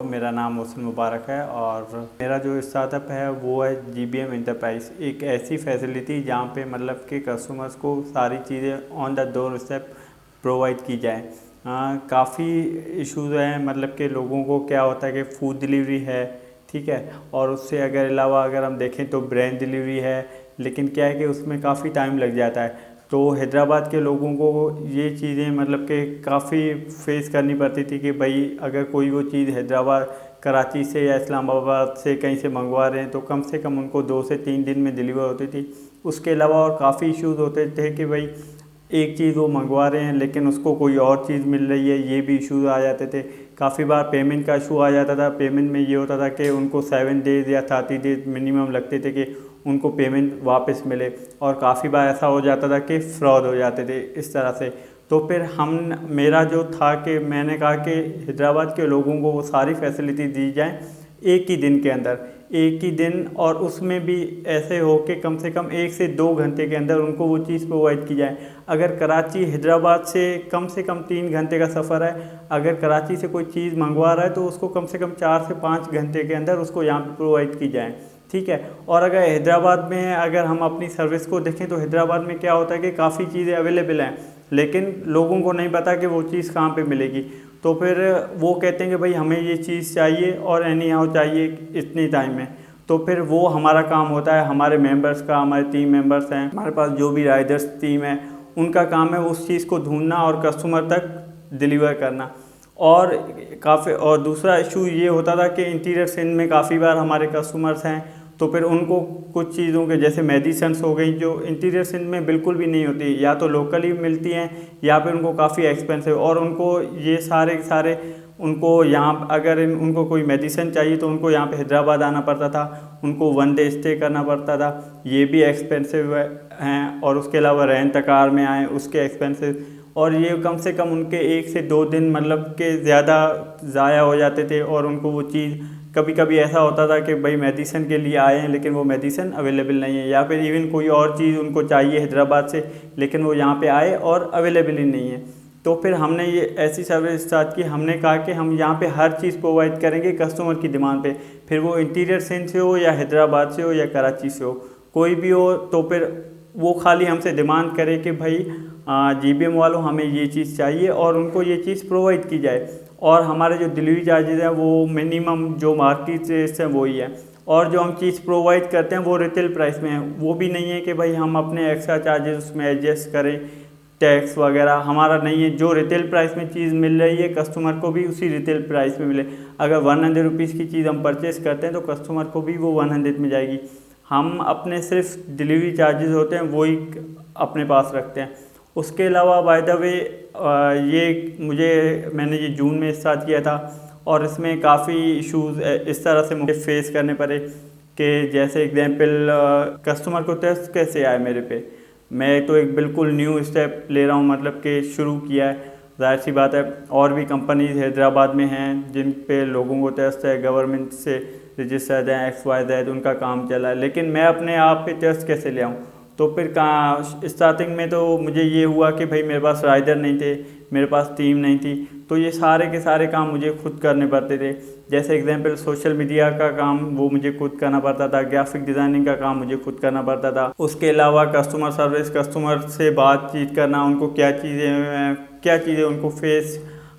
मेरा नाम मोहसिन मुबारक है और मेरा जो स्टार्टअप है वो है GBM इंटरप्राइज। एक ऐसी फैसिलिटी जहाँ पे मतलब कि कस्टमर्स को सारी चीज़ें on the door step provide की जाए। काफ़ी इश्यूज़ हैं, मतलब कि लोगों को क्या होता है कि फूड डिलीवरी है, ठीक है, और उससे अलावा अगर हम देखें तो ब्रांड डिलीवरी है, लेकिन क्या है कि उसमें काफ़ी टाइम लग जाता है। तो हैदराबाद के लोगों को ये चीज़ें मतलब कि काफ़ी फेस करनी पड़ती थी कि भाई अगर कोई वो चीज़ हैदराबाद, कराची से या इस्लामाबाद से कहीं से मंगवा रहे हैं तो कम से कम उनको 2 से 3 दिन में डिलीवर होती थी। उसके अलावा और काफ़ी इश्यूज़ होते थे कि भाई एक चीज़ वो मंगवा रहे हैं लेकिन उसको कोई और चीज़ मिल रही है, ये भी इश्यूज आ जाते थे। काफ़ी बार पेमेंट का इशू आ जाता था। पेमेंट में ये होता था कि उनको 7 डेज़ या 30 डेज मिनिमम लगते थे कि उनको पेमेंट वापस मिले, और काफ़ी बार ऐसा हो जाता था कि फ्रॉड हो जाते थे इस तरह से। तो फिर मेरा जो था कि मैंने कहा कि हैदराबाद के लोगों को वो सारी फैसिलिटी दी जाए एक ही दिन के अंदर, एक ही दिन, और उसमें भी ऐसे हो कि कम से कम 1 से 2 घंटे के अंदर उनको वो चीज़ प्रोवाइड की जाए। अगर कराची हैदराबाद से कम 3 घंटे का सफ़र है, अगर कराची से कोई चीज़ मंगवा रहा है तो उसको कम से कम 4 से 5 घंटे के अंदर उसको यहाँ पे प्रोवाइड की जाए, ठीक है। और अगर हैदराबाद में अगर हम अपनी सर्विस को देखें तो हैदराबाद में क्या होता है कि काफ़ी चीज़ें अवेलेबल हैं, लेकिन लोगों को नहीं पता कि वो चीज़ कहाँ पे मिलेगी। तो फिर वो कहते हैं कि भाई हमें ये चीज़ चाहिए और एनी हाउ चाहिए इतनी टाइम में। तो फिर वो हमारा काम होता है, हमारे मेंबर्स का, हमारे टीम मेंबर्स हैं, हमारे पास जो भी राइडर्स टीम है, उनका काम है उस चीज़ को ढूंढना और कस्टमर तक डिलीवर करना। और दूसरा इशू ये होता था कि इंटीरियर सिंध में काफ़ी बार हमारे कस्टमर्स हैं, तो फिर उनको कुछ चीज़ों के जैसे मेडिसिन्स हो गई जो इंटीरियर सिंध में बिल्कुल भी नहीं होती, या तो लोकली मिलती हैं या फिर उनको काफ़ी एक्सपेंसिव, और उनको ये सारे उनको यहाँ अगर उनको कोई मेडिसिन चाहिए तो उनको यहाँ पे हैदराबाद आना पड़ता था, उनको 1 डे स्टे करना पड़ता था, ये भी एक्सपेंसिव हैं। और उसके अलावा रेंट कार में आए उसके एक्सपेंसिव, और ये कम से कम उनके 1 से 2 दिन मतलब के ज़्यादा ज़ाया हो जाते थे। और उनको वो चीज़ कभी कभी ऐसा होता था कि भाई मेडिसिन के लिए आए हैं लेकिन वो मेडिसिन अवेलेबल नहीं है, या फिर इवन कोई और चीज़ उनको चाहिए हैदराबाद से लेकिन वो यहाँ पे आए और अवेलेबल ही नहीं है। तो फिर हमने ये ऐसी सर्विस स्टार्ट की, हमने कहा कि हम यहाँ पे हर चीज़ प्रोवाइड करेंगे कस्टमर की डिमांड पे, फिर वो इंटीरियर सिंध से हो या हैदराबाद से हो या कराची से हो, कोई भी हो। तो फिर वो खाली हमसे डिमांड करे कि भाई GBM वालों हमें ये चीज़ चाहिए, और उनको ये चीज़ प्रोवाइड की जाए। और हमारे जो डिलीवरी चार्जेस हैं वो मिनिमम जो मार्केट रेट्स हैं वही है, और जो हम चीज़ प्रोवाइड करते हैं वो रिटेल प्राइस में है। वो भी नहीं है कि भाई हम अपने एक्स्ट्रा चार्जेस उसमें एडजस्ट करें, टैक्स वगैरह हमारा नहीं है। जो रिटेल प्राइस में चीज़ मिल रही है कस्टमर को भी उसी रिटेल प्राइस में मिले। अगर 100 रुपीज़ की चीज़ हम परचेस करते हैं तो कस्टमर को भी वो 100 में जाएगी। हम अपने सिर्फ डिलीवरी चार्जेस होते हैं वही अपने पास रखते हैं। उसके अलावा बाय द वे मैंने ये जून में स्टार्ट किया था, और इसमें काफ़ी इश्यूज़ इस तरह से मुझे फेस करने पड़े कि जैसे एग्जांपल कस्टमर को टेस्ट कैसे आए मेरे पे। मैं तो एक बिल्कुल न्यू स्टेप ले रहा हूँ, मतलब कि शुरू किया है। जाहिर सी बात है और भी कंपनीज हैदराबाद में हैं जिन पे लोगों को टेस्ट है, गवर्नमेंट से रजिस्टर्ड हैं, XYZ उनका काम चला है, लेकिन मैं अपने आप पे टेस्ट कैसे ले आऊँ। तो फिर कहाँ स्टार्टिंग में तो मुझे ये हुआ कि भाई मेरे पास राइडर नहीं थे, मेरे पास टीम नहीं थी, तो ये सारे के सारे काम मुझे खुद करने पड़ते थे। जैसे एग्जांपल सोशल मीडिया का काम वो मुझे खुद करना पड़ता था, ग्राफिक डिज़ाइनिंग का काम मुझे खुद करना पड़ता था। उसके अलावा कस्टमर सर्विस, कस्टमर से बातचीत करना, उनको क्या चीज़ें उनको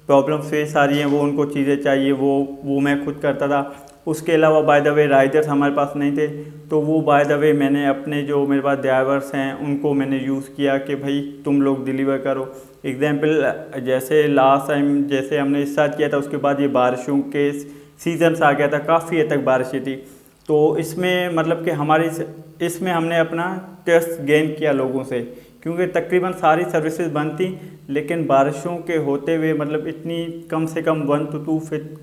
प्रॉब्लम फेस आ रही हैं, वो उनको चीज़ें चाहिए वो मैं खुद करता था। उसके अलावा बाय द वे राइडर्स हमारे पास नहीं थे, तो वो बाय द वे मैंने अपने जो मेरे पास ड्राइवर्स हैं उनको मैंने यूज़ किया कि भाई तुम लोग डिलीवर करो। एग्जांपल जैसे लास्ट टाइम जैसे हमने स्टार्ट किया था उसके बाद ये बारिशों के सीजन्स आ गया था, काफ़ी हद तक बारिशें थी। तो इसमें मतलब कि इसमें हमने अपना ट्रस्ट गेन किया लोगों से, क्योंकि तकरीबन सारी सर्विसेज बंद थी, लेकिन बारिशों के होते हुए मतलब इतनी कम से कम 1 to 2 फीट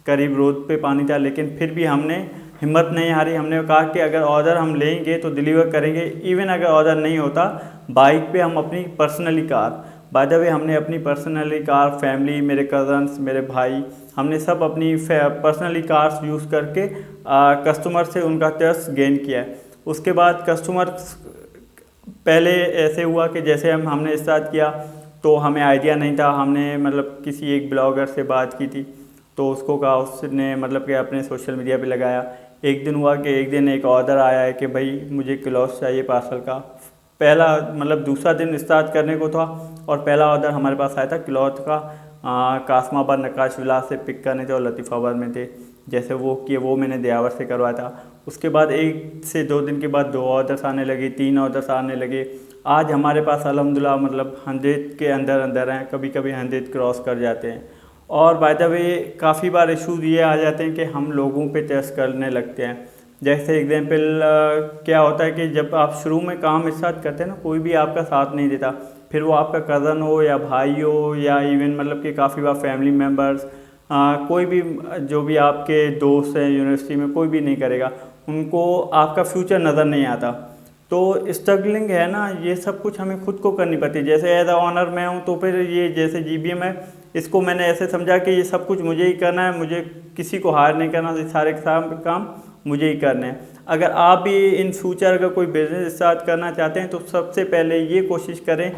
करीब रोड पे पानी था, लेकिन फिर भी हमने हिम्मत नहीं हारी। हमने कहा कि अगर ऑर्डर हम लेंगे तो डिलीवर करेंगे, इवन अगर ऑर्डर नहीं होता बाइक पे हम अपनी personally car, by the way हमने अपनी पर्सनली कार, फैमिली, मेरे कज़न्स, मेरे भाई, हमने सब अपनी पर्सनली कार्स यूज़ करके कस्टमर से उनका ट्रस्ट गेन किया है। उसके बाद कस्टमर पहले ऐसे हुआ कि जैसे हमने स्टार्ट किया तो हमें आइडिया नहीं था, हमने मतलब किसी एक ब्लॉगर से बात की थी, तो उसको कहा, उसने मतलब कि अपने सोशल मीडिया पे लगाया। एक दिन हुआ कि एक दिन एक ऑर्डर आया है कि भाई मुझे क्लॉथ चाहिए पार्सल का। पहला मतलब दूसरा दिन स्टार्ट करने को था और पहला ऑर्डर हमारे पास आया था क्लॉथ का, कासमाबाद नक्काश विलास से पिक करने थे और लतीफ़ाबाद में थे। जैसे वो किए वो मैंने दयावर से करवाया था। उसके बाद 1 से 2 दिन के बाद 2 ऑर्डर्स आने लगे, 3 ऑर्डर्स आने लगे। आज हमारे पास अल्हम्दुलिल्लाह मतलब 100 के अंदर अंदर हैं, कभी कभी 100 क्रॉस कर जाते हैं। और बाय द वे काफ़ी बार इशूज़ ये आ जाते हैं कि हम लोगों पे ट्रस्ट करने लगते हैं। जैसे एग्जांपल क्या होता है कि जब आप शुरू में काम स्टार्ट करते हैं ना, कोई भी आपका साथ नहीं देता, फिर वो आपका कज़न हो या भाई हो या इवन मतलब कि काफ़ी बार फैमिली मेम्बर्स, कोई भी जो भी आपके दोस्त हैं यूनिवर्सिटी में, कोई भी नहीं करेगा, उनको आपका फ्यूचर नज़र नहीं आता। तो स्ट्रगलिंग है ना, ये सब कुछ हमें खुद को करनी पड़ती है। जैसे एज अ ऑनर मैं हूँ, तो फिर ये जैसे GBM है, इसको मैंने ऐसे समझा कि ये सब कुछ मुझे ही करना है, मुझे किसी को हायर नहीं करना, ये सारे काम मुझे ही करने हैं। अगर आप भी इन फ्यूचर अगर कोई बिजनेस स्टार्ट करना चाहते हैं तो सबसे पहले ये कोशिश करें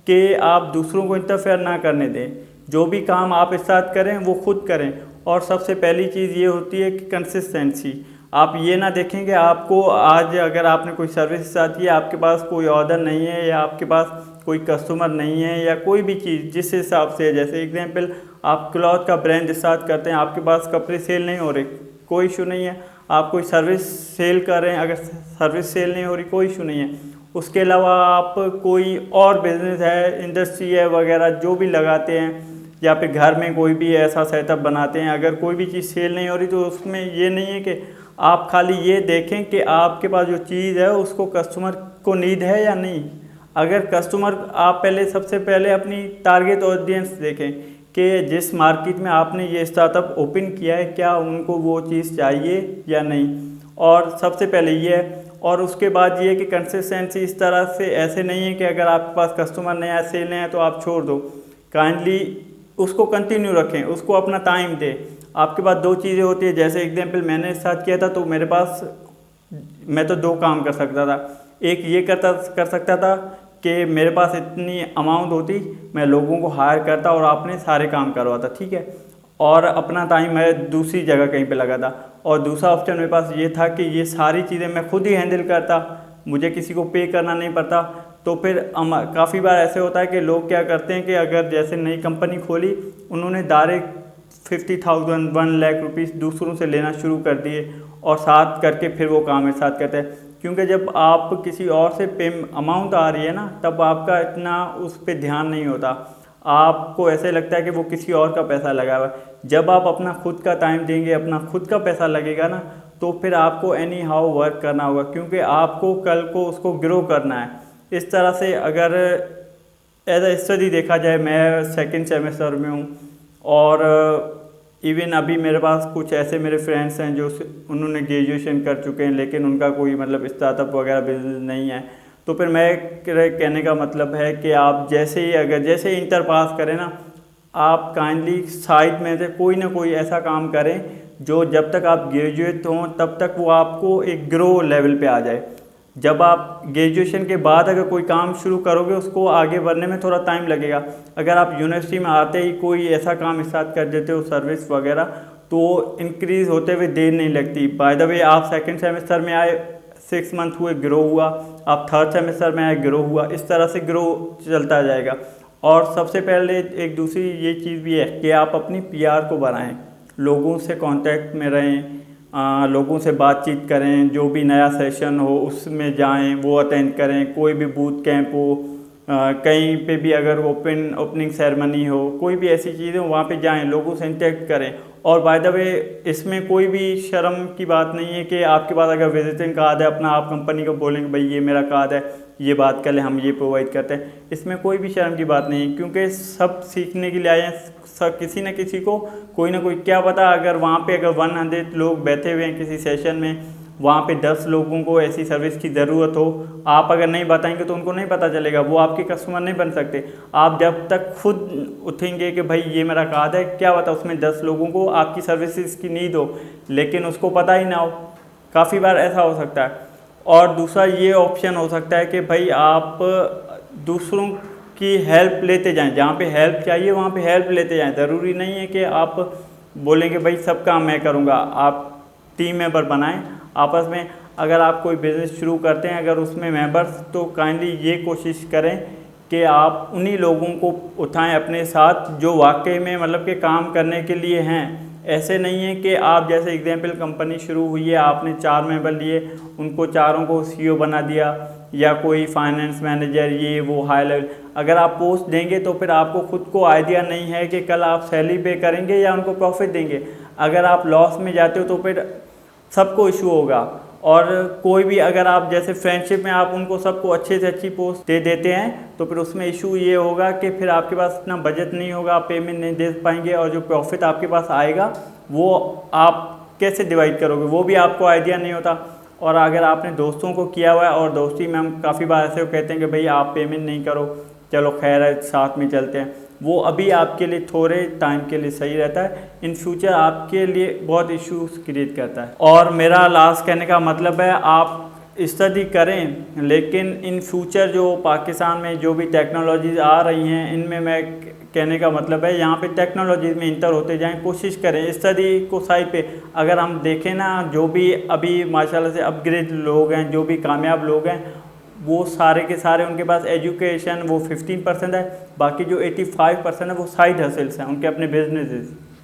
कि आप दूसरों को इंटरफेयर ना करने दें। जो भी काम आप स्टार्ट करें वो खुद करें। और सबसे पहली चीज़ ये होती है कि कंसिस्टेंसी। आप ये ना देखें कि आपको आज अगर आपने कोई सर्विस स्टार्ट की, आपके पास कोई ऑर्डर नहीं है या आपके पास कोई कस्टमर नहीं है या कोई भी चीज़ जिस हिसाब से, जैसे एग्जांपल आप क्लॉथ का ब्रांड स्टार्ट करते हैं, आपके पास कपड़े सेल नहीं हो रहे, कोई इशू नहीं है। आप कोई सर्विस सेल कर रहे हैं, अगर सर्विस सेल नहीं हो रही कोई इशू नहीं है। उसके अलावा आप कोई और बिजनेस है, इंडस्ट्री है वगैरह जो भी लगाते हैं, या फिर घर में कोई भी ऐसा सेटअप बनाते हैं, अगर कोई भी चीज़ सेल नहीं हो रही तो उसमें ये नहीं है कि आप खाली ये देखें कि आपके पास जो चीज़ है उसको कस्टमर को नीड है या नहीं। अगर कस्टमर, आप पहले सबसे पहले अपनी टारगेट ऑडियंस देखें कि जिस मार्केट में आपने ये स्टार्टअप ओपन किया है, क्या उनको वो चीज़ चाहिए या नहीं। और सबसे पहले ये है। और उसके बाद ये है कि कंसिस्टेंसी इस तरह से, ऐसे नहीं है कि अगर आपके पास कस्टमर नहीं आया, सेल नहीं है तो आप छोड़ दो। काइंडली उसको कंटिन्यू रखें, उसको अपना टाइम दें। आपके पास 2 चीज़ें होती है। जैसे एग्जांपल मैंने स्टार्ट किया था तो मेरे पास, मैं तो 2 काम कर सकता था। एक ये कर सकता था कि मेरे पास इतनी अमाउंट होती, मैं लोगों को हायर करता और अपने सारे काम करवाता, ठीक है, और अपना टाइम मैं दूसरी जगह कहीं पे लगाता। और दूसरा ऑप्शन मेरे पास ये था कि ये सारी चीज़ें मैं खुद ही हैंडल करता, मुझे किसी को पे करना नहीं पड़ता। तो फिर काफ़ी बार ऐसे होता है कि लोग क्या करते हैं कि अगर जैसे नई कंपनी खोली, उन्होंने डायरेक्ट 50,000 1 लाख रुपीज़ दूसरों से लेना शुरू कर दिए और साथ करके फिर वो काम साथ करते हैं। क्योंकि जब आप किसी और से अमाउंट आ रही है ना, तब आपका इतना उस पर ध्यान नहीं होता, आपको ऐसे लगता है कि वो किसी और का पैसा लगा हुआ है। जब आप अपना खुद का टाइम देंगे, अपना खुद का पैसा लगेगा ना, तो फिर आपको एनी हाउ वर्क करना होगा, क्योंकि आपको कल को उसको ग्रो करना है। इस तरह से अगर एज अ स्टडी देखा जाए, मैं 2nd सेमेस्टर में हूँ और इवन अभी मेरे पास कुछ ऐसे मेरे फ्रेंड्स हैं जो उन्होंने ग्रेजुएशन कर चुके हैं, लेकिन उनका कोई मतलब स्टार्टअप वगैरह बिजनेस नहीं है। तो फिर मैं कहने का मतलब है कि आप जैसे इंटर पास करें ना, आप काइंडली साइड में से कोई ना कोई ऐसा काम करें जो जब तक आप ग्रेजुएट हों तब तक वो आपको एक ग्रो लेवल पे आ जाए। जब आप ग्रेजुएशन के बाद अगर कोई काम शुरू करोगे, उसको आगे बढ़ने में थोड़ा टाइम लगेगा। अगर आप यूनिवर्सिटी में आते ही कोई ऐसा काम स्टार्ट कर देते हो, सर्विस वगैरह, तो इंक्रीज़ होते हुए देर नहीं लगती। बाय द वे आप 2nd सेमेस्टर में आए, 6 मंथ हुए, ग्रो हुआ, आप 3rd सेमेस्टर में आए, ग्रो हुआ, इस तरह से ग्रो चलता जाएगा। और सबसे पहले एक दूसरी ये चीज़ भी है कि आप अपनी PR को बढ़ाएं, लोगों से कांटेक्ट में रहें, लोगों से बातचीत करें, जो भी नया सेशन हो उसमें जाएं, वो अटेंड करें, कोई भी बूट कैंप हो, कहीं पे भी अगर ओपनिंग सेरेमनी हो, कोई भी ऐसी चीज़ें हो वहाँ पे जाएं, लोगों से इंटरेक्ट करें। और बाय द वे इसमें कोई भी शर्म की बात नहीं है कि आपके पास अगर विजिटिंग कार्ड है अपना, आप कंपनी को बोलेंगे भाई ये मेरा कार्ड है, ये बात कर ले, हम ये प्रोवाइड करते हैं। इसमें कोई भी शर्म की बात नहीं है, क्योंकि सब सीखने के लिए आए हैं। सब किसी न किसी को, कोई ना कोई, क्या पता अगर वहाँ पे अगर 100 लोग बैठे हुए हैं किसी सेशन में, वहाँ पे 10 लोगों को ऐसी सर्विस की ज़रूरत हो, आप अगर नहीं बताएंगे तो उनको नहीं पता चलेगा, वो आपके कस्टमर नहीं बन सकते। आप जब तक खुद उठेंगे कि भाई ये मेरा कार्ड है, क्या पता उसमें 10 लोगों को आपकी सर्विसेज की नीड हो लेकिन उसको पता ही ना हो। काफ़ी बार ऐसा हो सकता है। और दूसरा ये ऑप्शन हो सकता है कि भाई आप दूसरों की हेल्प लेते जाएं, जहाँ पे हेल्प चाहिए वहाँ पे हेल्प लेते जाएं। ज़रूरी नहीं है कि आप बोलेंगे भाई सब काम मैं करूँगा। आप टीम मेंबर बनाएं आपस में। अगर आप कोई बिज़नेस शुरू करते हैं अगर उसमें मेंबर्स, तो काइंडली ये कोशिश करें कि आप उन्हीं लोगों को उठाएं अपने साथ जो वाकई में मतलब कि काम करने के लिए हैं। ऐसे नहीं है कि आप जैसे एग्जांपल कंपनी शुरू हुई है, आपने 4 मेंबर लिए, उनको चारों को सीईओ बना दिया या कोई फाइनेंस मैनेजर ये वो हाई लेवल। अगर आप पोस्ट देंगे तो फिर आपको खुद को आइडिया नहीं है कि कल आप सैलरी पे करेंगे या उनको प्रॉफिट देंगे। अगर आप लॉस में जाते हो तो फिर सबको इशू होगा। और कोई भी अगर आप जैसे फ्रेंडशिप में आप उनको सबको अच्छे से अच्छी पोस्ट दे देते हैं तो फिर उसमें इशू ये होगा कि फिर आपके पास इतना बजट नहीं होगा, आप पेमेंट नहीं दे पाएंगे और जो प्रॉफिट आपके पास आएगा वो आप कैसे डिवाइड करोगे, वो भी आपको आइडिया नहीं होता। और अगर आपने दोस्तों को किया हुआ है और दोस्ती में हम काफ़ी बार ऐसे कहते हैं कि भाई आप पेमेंट नहीं करो, चलो खैर है साथ में चलते हैं, वो अभी आपके लिए थोड़े टाइम के लिए सही रहता है, इन फ्यूचर आपके लिए बहुत इश्यूज क्रिएट करता है। और मेरा लास्ट कहने का मतलब है आप स्टडी करें, लेकिन इन फ्यूचर जो पाकिस्तान में जो भी टेक्नोलॉजीज आ रही हैं इनमें मैं कहने का मतलब है यहाँ पे टेक्नोलॉजी में इंटर होते जाएं, कोशिश करें स्टडी को साइड पे। अगर हम देखें ना जो भी अभी माशाल्लाह से अपग्रेड लोग हैं, जो भी कामयाब लोग हैं, वो सारे के सारे उनके पास एजुकेशन वो 15% है, बाकी जो 85% है वो साइड हसल्स हैं उनके अपने बिजनेसेस।